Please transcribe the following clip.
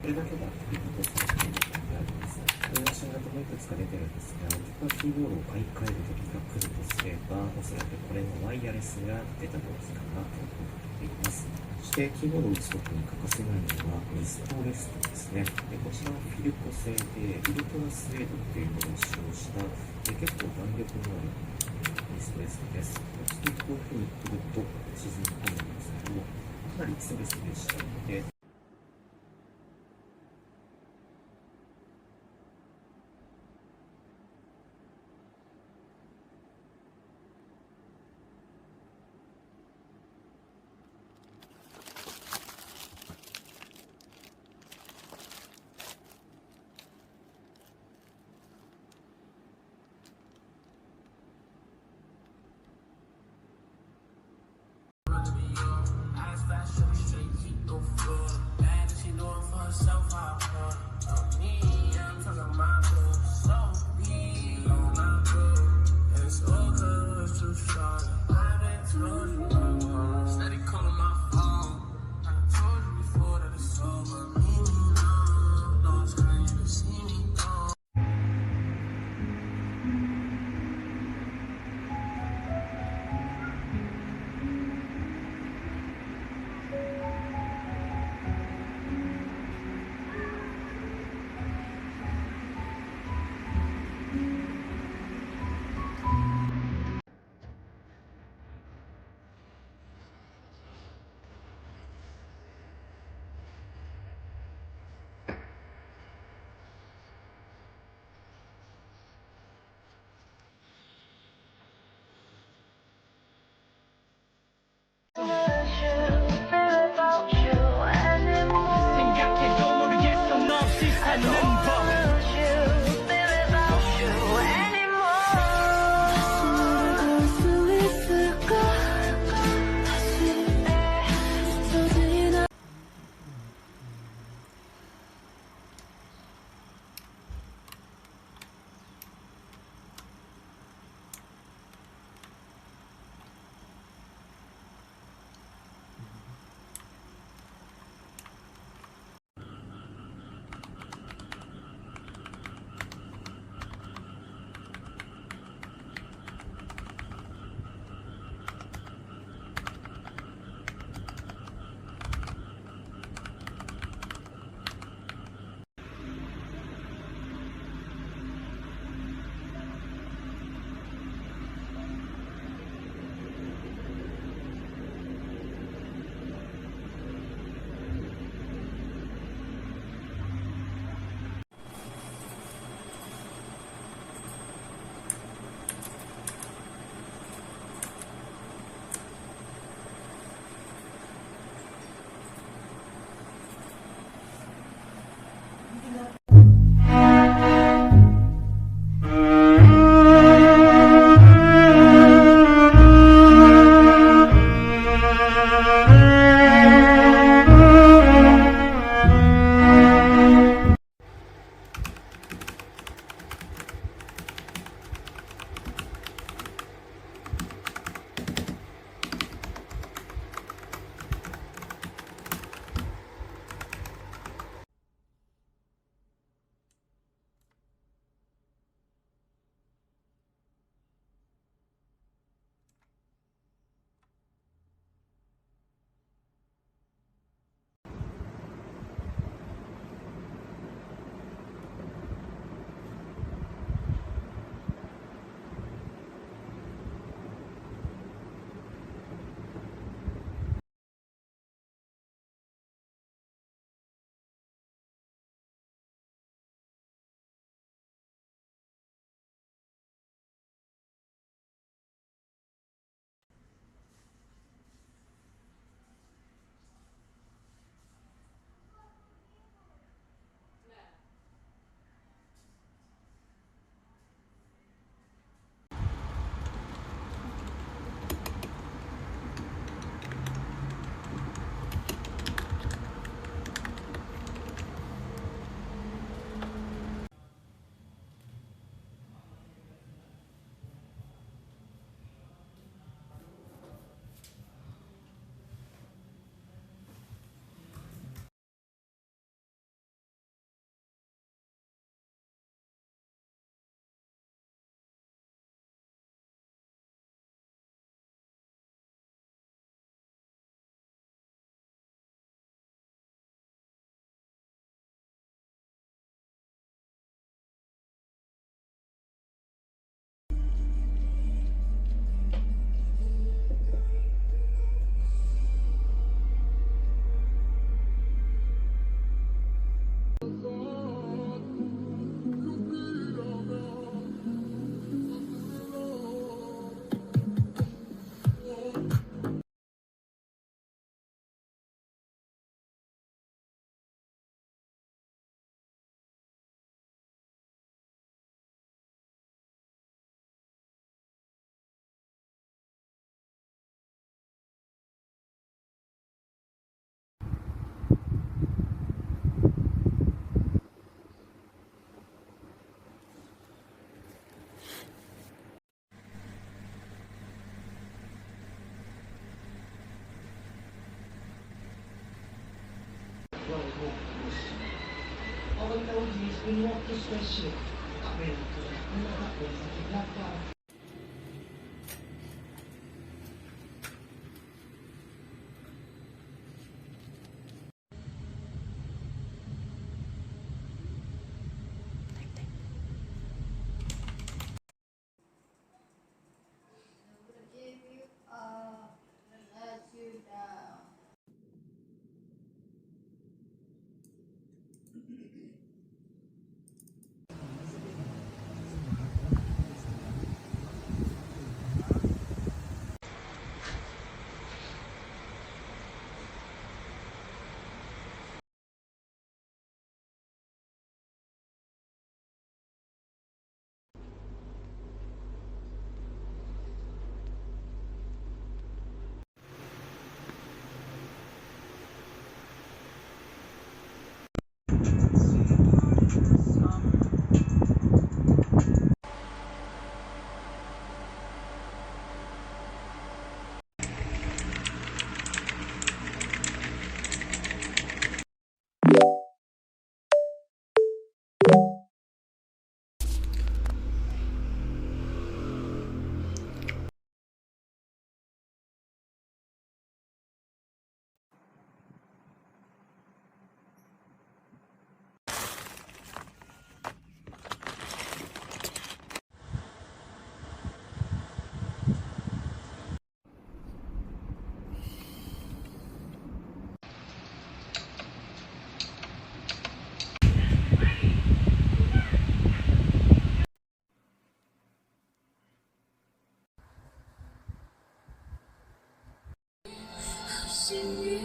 これだけがリピートされているのであります。これは新型もいくつか出てるんですが、僕はキーボードを買い替える時が来るとすれば、おそらくこれのワイヤレスが出た時かなと思っています。そしてキーボードを打つ時に欠かせないのはリストレストですね。こちらはフィルコ製でウルトラスウェードっていうものを使用した結構弾力のあるリストレストです。そしてこういうふうに振ると沈み込むんですけど、かなりスベスベしたので、Eyes flash, straight, feet go floor. If you let you down. See